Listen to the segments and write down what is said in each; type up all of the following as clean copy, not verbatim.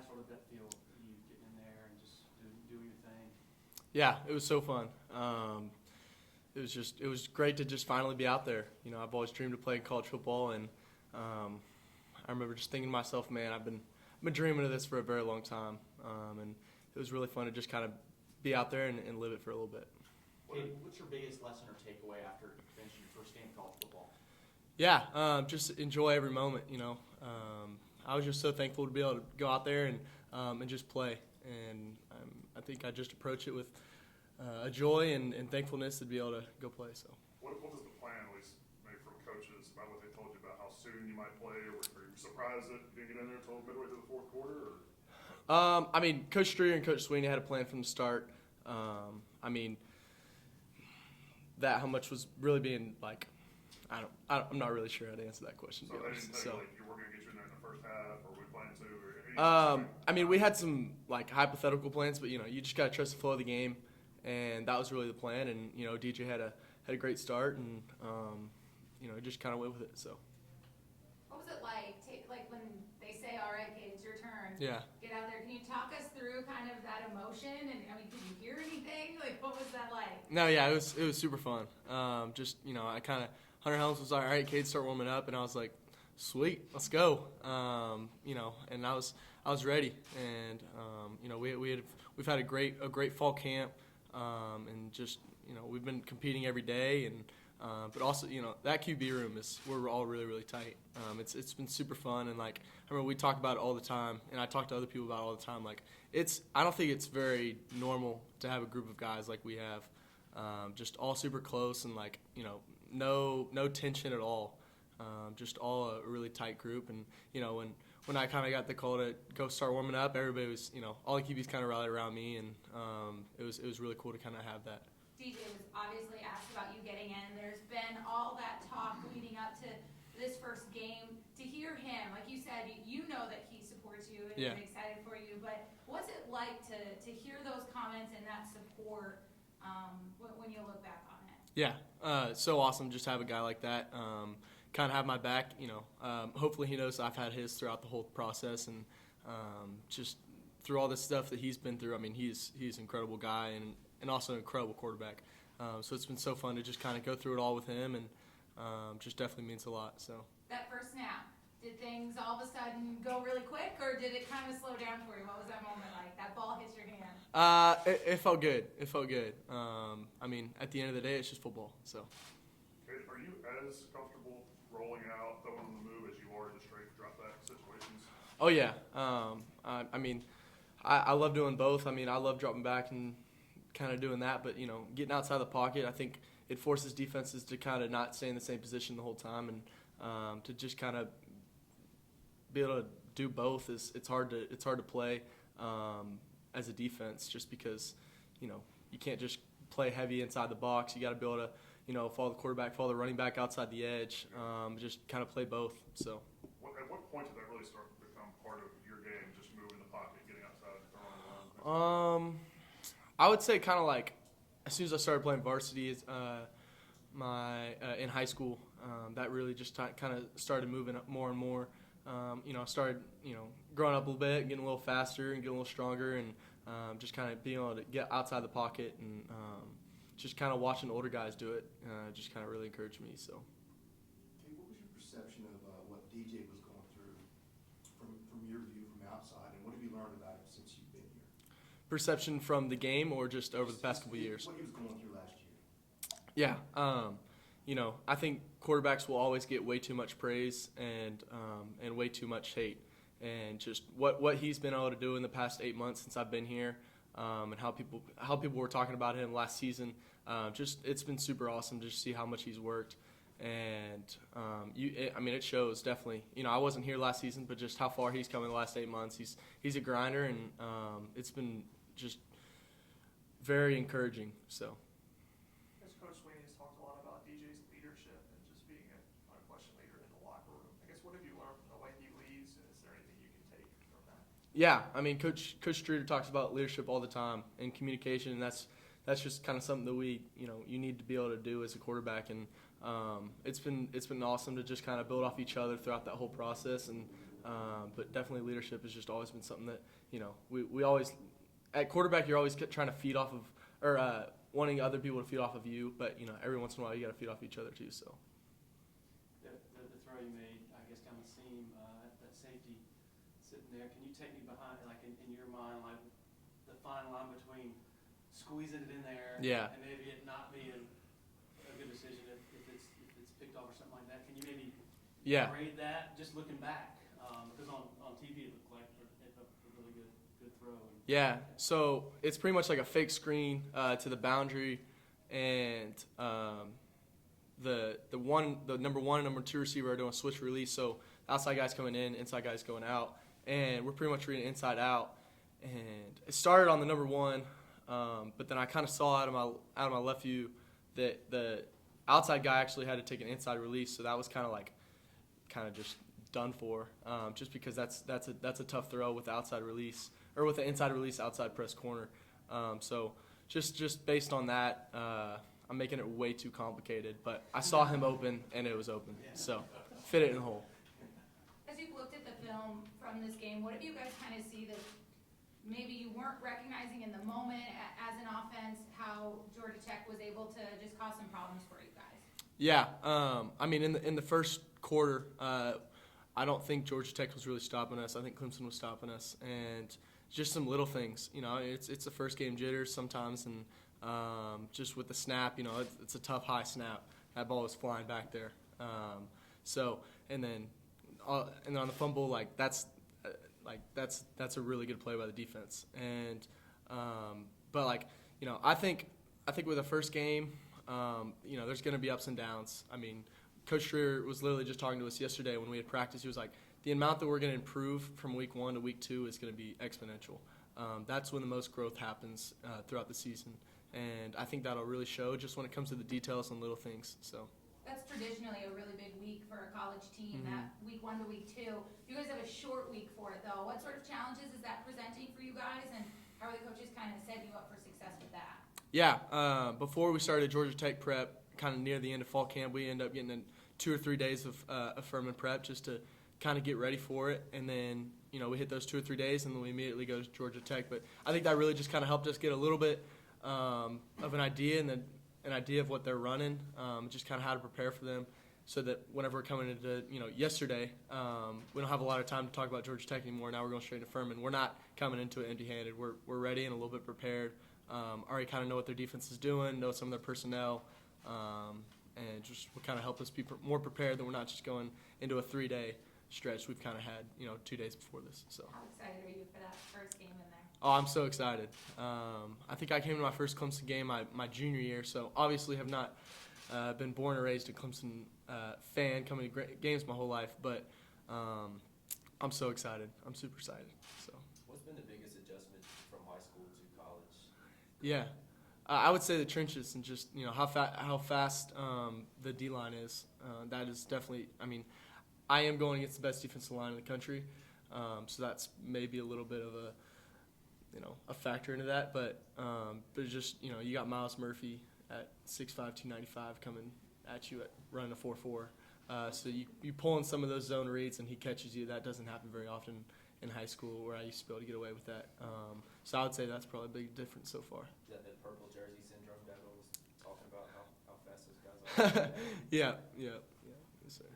What did that feel? You getting in there and just doing your thing? Yeah, it was so fun. It was great to just finally be out there. You know, I've always dreamed of playing college football, and I remember just thinking to myself, man, I've been dreaming of this for a very long time, and it was really fun to just kind of be out there and live it for a little bit. What's your biggest lesson or takeaway after finishing your first game of college football? Yeah, just enjoy every moment. You know, I was just so thankful to be able to go out there and just play, and I think I just approach it with a joy and thankfulness to be able to go play. So. What was the plan, at least maybe from coaches, about what they told you about how soon you might play? Or were you surprised that you didn't get in there until midway through the fourth quarter? Or? I mean, Coach Streeter and Coach Sweeney had a plan from the start. I mean, how much was really being like, I'm not really sure how to answer that question. So they didn't tell you like you were going to get you in there in the first half, or we plan to, or anything? I mean, we had some like hypothetical plans, but you know, you just gotta trust the flow of the game, and that was really the plan. And you know, DJ had a great start, and you know, just kind of went with it. So. What was it like? Like when they say, "All right, Cade, it's your turn." Yeah. Get out there. Can you talk us through kind of that emotion? And I mean, did you hear anything? Like, what was that like? No, yeah, it was super fun. Just you know, Hunter Helms was like, "All right, Cade, start warming up," and I was like, "Sweet, let's go." You know, and I was ready, and you know, we've had a great fall camp, and just you know, we've been competing every day, and but also you know, that QB room we're all really tight. It's been super fun, and like I remember we talk about it all the time, and I talk to other people about it all the time. Like I don't think it's very normal to have a group of guys like we have, just all super close and like you know, no tension at all. Just all a really tight group, and you know when I kind of got the call to go start warming up, everybody was you know all the QBs kind of rallied around me, and it was really cool to kind of have that. DJ was obviously asked about you getting in. There's been all that talk leading up to this first game. To hear him, like you said, you know that he supports you and is excited for you. But what's it like to hear those comments and that support when you look back on it? Yeah, so awesome just to have a guy like that. Kind of have my back, you know. Hopefully he knows I've had his throughout the whole process, and just through all this stuff that he's been through. I mean, he's an incredible guy and also an incredible quarterback. So it's been so fun to just kind of go through it all with him, and just definitely means a lot. So that first snap, did things all of a sudden go really quick, or did it kind of slow down for you? What was that moment like? That ball hits your hand. It felt good. It felt good. I mean, at the end of the day, it's just football. So. Okay, are you as comfortable rolling out, throwing on the move as you are in the straight drop back situations? Oh yeah. I mean, I love doing both. I mean, I love dropping back and kind of doing that, but you know, getting outside the pocket, I think it forces defenses to kind of not stay in the same position the whole time, and to just kind of be able to do both it's hard to play as a defense, just because you know you can't just play heavy inside the box. You got to be able to you know follow the quarterback, follow the running back outside the edge, just kind of play both. So. At what point did that really start to become part of your game? Just moving the pocket, getting outside, throwing the line? I would say kind of like as soon as I started playing varsity in high school, that really just kind of started moving up more and more. You know, I started growing up a little bit, getting a little faster and getting a little stronger, and just kind of being able to get outside the pocket, and just kind of watching older guys do it just kind of really encouraged me. So. Okay, what was your perception of what DJ was going through from your view from outside, and what have you learned about him since you've been here? Perception from the game, or just over the past couple of years? What he was going through last year. Yeah, you know, I think quarterbacks will always get way too much praise and way too much hate, and just what he's been able to do in the past 8 months since I've been here, and how people were talking about him last season. Just it's been super awesome to see how much he's worked, and I mean it shows definitely. You know, I wasn't here last season, but just how far he's come in the last 8 months. He's a grinder, and it's been just very encouraging. So. As Coach Sweeney has talked a lot about DJ's leadership and just being an unquestioned leader in the locker room. I guess what have you learned from the way he leads, and is there anything you can take from that? Yeah, I mean, Coach Streeter talks about leadership all the time and communication, and that's just kind of something that you need to be able to do as a quarterback. And it's been awesome to just kind of build off each other throughout that whole process. And but definitely leadership has just always been something that, you know, we always at quarterback you're always trying to feed off of or wanting other people to feed off of you. But you know, every once in a while you got to feed off each other too. So. The throw you made, I guess, down the seam, that safety sitting there. Can you take me behind, like in your mind, like the fine line between squeezing it in there and maybe it not being a good decision if it's picked off or something like that? Can you maybe grade that just looking back? Because on TV it looked like a really good throw. Yeah, so it's pretty much like a fake screen to the boundary, and the number one and number two receiver are doing switch release. So outside guys coming in, inside guys going out, and we're pretty much reading inside out. And it started on the number one, but then I kind of saw out of my left view that the outside guy actually had to take an inside release. So that was kind of just done for, just because that's a tough throw with the outside release or with the inside release outside press corner. So just based on that, I'm making it way too complicated. But I saw him open and it was open, so fit it in the hole. As you've looked at the film from this game, what have you guys kind of see that maybe you weren't recognizing in the moment as an offense? How Georgia Tech was able to just cause some problems for you guys? Yeah, I mean in the first quarter, I don't think Georgia Tech was really stopping us. I think Clemson was stopping us, and just some little things. You know, it's the first game jitters sometimes, and just with the snap, you know, it's a tough high snap. That ball was flying back there. And then on the fumble, that's a really good play by the defense. And but you know, I think with the first game, you know, there's going to be ups and downs. I mean, Coach Trier was literally just talking to us yesterday when we had practice. He was like, the amount that we're going to improve from week 1 to week 2 is going to be exponential. That's when the most growth happens throughout the season. And I think that'll really show just when it comes to the details and little things. So. That's traditionally a really big week for a college team, that week 1 to week 2. You guys have a short week for it, though. What sort of challenges is that presenting for you guys, and how are the coaches kind of setting you up for success with that? Yeah, before we started Georgia Tech prep, kind of near the end of fall camp, we ended up getting 2 or 3 days of Furman prep just to kind of get ready for it. And then, you know, we hit those 2 or 3 days, and then we immediately go to Georgia Tech. But I think that really just kind of helped us get a little bit of an idea and then an idea of what they're running, just kind of how to prepare for them, so that whenever we're coming into, you know, yesterday, we don't have a lot of time to talk about Georgia Tech anymore. Now we're going straight to Furman. We're not coming into it empty-handed. We're ready and a little bit prepared. Already kind of know what their defense is doing, know some of their personnel, and just will kind of help us be more prepared than we're not just going into a 3-day stretch we've kind of had, you know, 2 days before this. So. How excited are you for that first game in there? Oh, I'm so excited. I think I came to my first Clemson game my junior year, so obviously have not been born or raised a Clemson fan, coming to games my whole life, but I'm so excited. I'm super excited. So. What's been the biggest adjustment from high school to college? Yeah, I would say the trenches and just, you know, how fast the D-line is. That is definitely, I mean, I am going against the best defensive line in the country, so that's maybe a little bit of a factor into that. But just, you know, you got Miles Murphy at 6'5", 295 coming at you at running a 4.4. So you pull in some of those zone reads and he catches you. That doesn't happen very often in high school, where I used to be able to get away with that. So I would say that's probably a big difference so far. Is that the purple jersey syndrome that I was talking about, how fast those guys are? Yeah, yes, sir.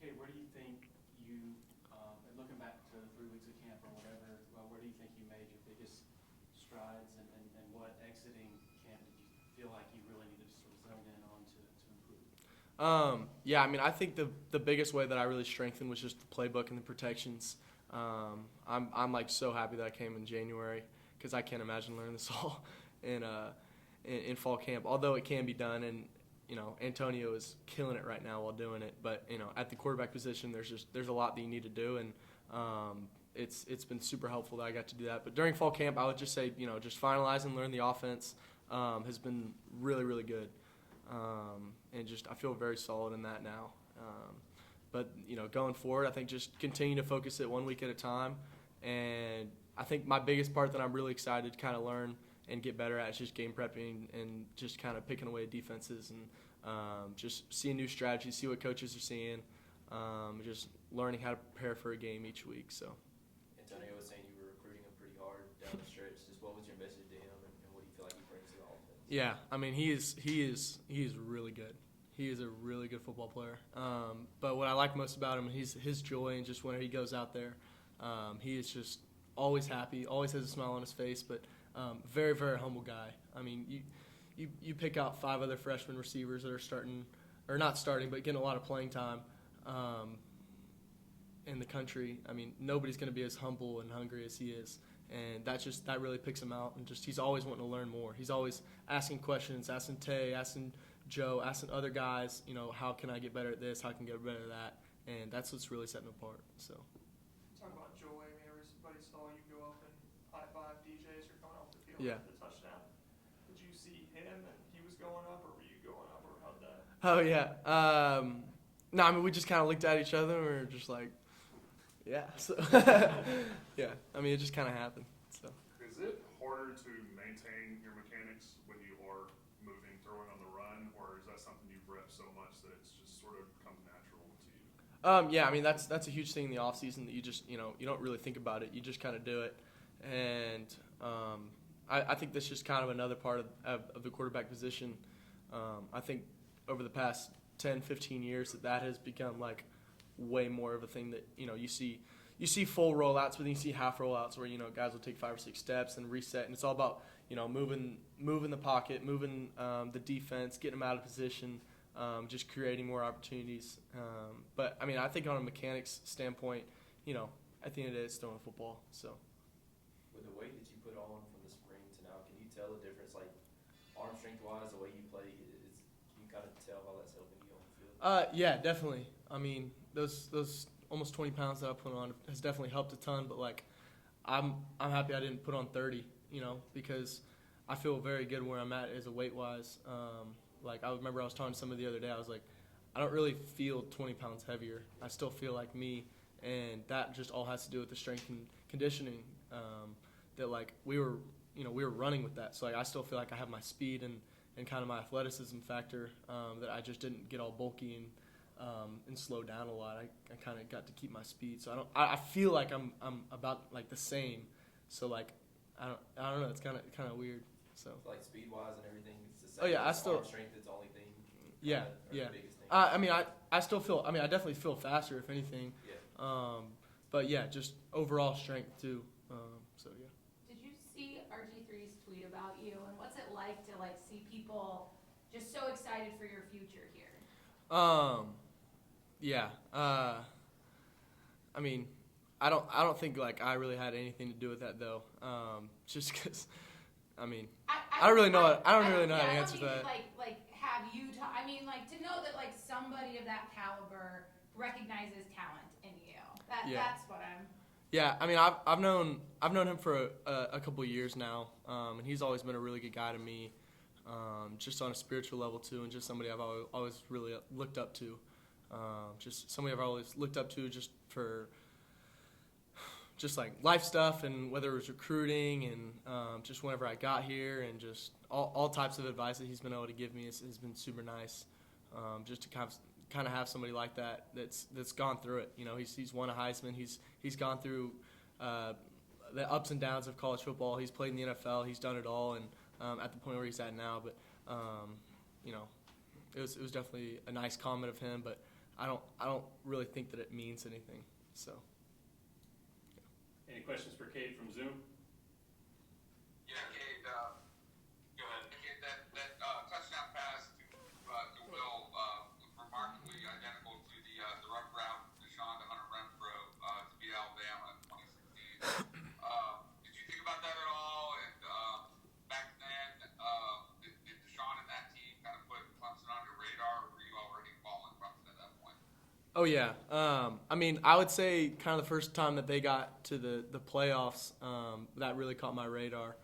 Cade, where do you think you, and looking back to 3 weeks of camp or whatever, where do you think you made your biggest strides, and what exiting camp did you feel like you really needed to sort of zone in on to improve? Yeah, I mean, I think the biggest way that I really strengthened was just the playbook and the protections. I'm like so happy that I came in January, because I can't imagine learning this all in fall camp. Although it can be done, and you know, Antonio is killing it right now while doing it. But you know, at the quarterback position, there's a lot that you need to do, and it's been super helpful that I got to do that. But during fall camp, I would just say, you know, just finalize and learn the offense has been really, really good, and just I feel very solid in that now. But, you know, going forward, I think just continue to focus it 1 week at a time. And I think my biggest part that I'm really excited to kind of learn and get better at is just game prepping and just kind of picking away defenses and just seeing new strategies, see what coaches are seeing, just learning how to prepare for a game each week. So. Antonio was saying you were recruiting him pretty hard down the stretch. Just what was your message to him, and what do you feel like he brings to the offense? Yeah, I mean he is really good. He is a really good football player. But what I like most about him is his joy, and just when he goes out there, he is just always happy, always has a smile on his face. But very, very humble guy. I mean, you pick out 5 other freshman receivers that are starting, or not starting, but getting a lot of playing time in the country. I mean, nobody's going to be as humble and hungry as he is. And that really picks him out. And just he's always wanting to learn more. He's always asking questions, asking Tay, asking Joe, asking other guys, how can I get better at this? How can I get better at that? And that's what's really setting him apart. So. Talking about joy, I mean, everybody saw you go up and high-five DJs or coming off the field Yeah. with the touchdown. Did you see him and he was going up, or were you going up, or how'd that? Oh, yeah. No, I mean, we just kind of looked at each other and we were just like, yeah. So, yeah. I mean, it just kind of happened. So. Is it harder to maintain your mechanics when you are moving, throwing on the run, or is that something you've repped so much that it's just sort of comes natural to you? Yeah, I mean, that's a huge thing in the off season that you just, you don't really think about it. You just kind of do it. And I think that's just kind of another part of the quarterback position. I think over the past 10, 15 years that has become like way more of a thing that, you see full rollouts, but then you see half rollouts where, guys will take 5 or 6 steps and reset. And it's all about, moving the pocket, moving the defense, getting them out of position, just creating more opportunities. But, I mean, I think on a mechanics standpoint, at the end of the day, it's throwing a football. So. With the weight that you put on from the spring to now, can you tell the difference, like arm strength-wise, the way you play? Can you kind of tell how that's helping you on the field? Yeah, definitely. I mean, those almost 20 pounds that I put on has definitely helped a ton. But like, I'm happy I didn't put on 30, because I feel very good where I'm at as a weight-wise. Like I remember I was talking to somebody the other day. I was like, I don't really feel 20 pounds heavier. I still feel like me, and that just all has to do with the strength and conditioning. That like we were running with that. So like I still feel like I have my speed and kind of my athleticism factor, that I just didn't get all bulky and slow down a lot. I kind of got to keep my speed. So I feel like I'm about like the same. So like I don't know. It's kind of weird. So Like speed-wise and everything, it's the same. Oh, yeah, I Arm still- strength is the only thing. Yeah, or yeah. The biggest thing. I mean I still feel. I mean I definitely feel faster if anything. Yeah. But yeah, just overall strength too. So yeah. Did you see RG3's tweet about you, and what's it like to like see people just so excited for your future here? Yeah. I mean, I don't think like I really had anything to do with that though. Just because, I mean, I don't really know. I don't really know how to answer that. Like have you? I mean, like to know that like somebody of that caliber recognizes talent in you. Yeah. That's what I'm. Yeah, I mean, I've known him for a couple of years now, and he's always been a really good guy to me, just on a spiritual level too, and just somebody I've always really looked up to, just somebody I've always looked up to just for just like life stuff, and whether it was recruiting and just whenever I got here, and just all types of advice that he's been able to give me has been super nice, just to kind of have somebody like that's gone through it. He's won a Heisman. He's gone through the ups and downs of college football. He's played in the NFL. He's done it all, and at the point where he's at now. But it was definitely a nice comment of him. But I don't really think that it means anything. So. Any questions for Cade from Zoom? Yeah, Cade, go ahead. Cade, that touchdown pass to Will was remarkably identical to the run route Deshaun the Hunter run throw to beat Alabama in 2016. Did you think about that at all? And back then, did Deshaun and that team kind of put Clemson on your radar, or were you already following Clemson at that point? Oh yeah. I mean, I would say kind of the first time that they got to the playoffs, that really caught my radar.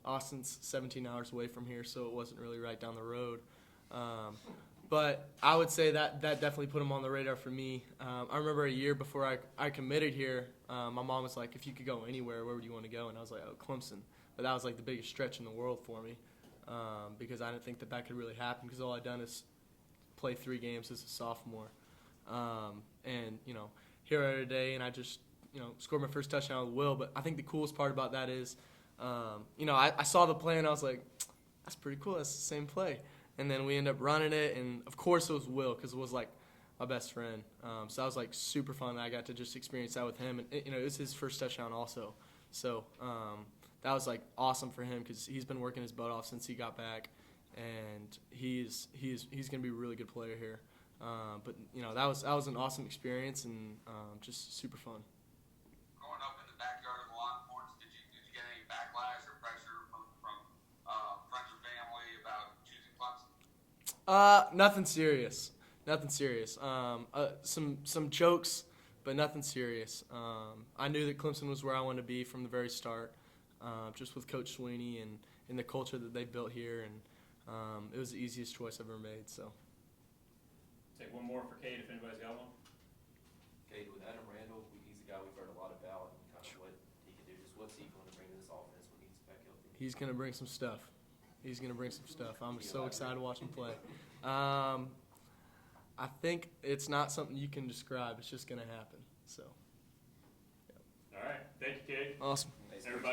Austin's 17 hours away from here, so it wasn't really right down the road. But I would say that definitely put him on the radar for me. I remember a year before I committed here, my mom was like, if you could go anywhere, where would you want to go? And I was like, oh, Clemson. But that was like the biggest stretch in the world for me. because I didn't think that could really happen because all I'd done is play 3 games as a sophomore. And, here I am today, and I just, scored my first touchdown with Will. But I think the coolest part about that is, I saw the play, and I was like, that's pretty cool. That's the same play. And then we end up running it, and, of course, it was Will because it was, like, my best friend. So that was, like, super fun. I got to just experience that with him. And, it was his first touchdown also. So that was, like, awesome for him because he's been working his butt off since he got back. And he's going to be a really good player here. But that was an awesome experience and just super fun. Growing up in the backyard of the Longhorns, did you get any backlash or pressure from friends or family about choosing Clemson? Nothing serious. Nothing serious. Some jokes, but nothing serious. I knew that Clemson was where I wanted to be from the very start, just with Coach Sweeney and the culture that they built here, and it was the easiest choice I've ever made. So. Take one more for Cade if anybody's got one. Cade, with Adam Randall, he's a guy we've heard a lot about and kind of what he can do. Just what's he going to bring to this offense when he's back healthy? He's going to bring some stuff. I'm so excited to watch him play. I think it's not something you can describe. It's just going to happen. So. All right. Thank you, Cade. Awesome. Thanks, Everybody.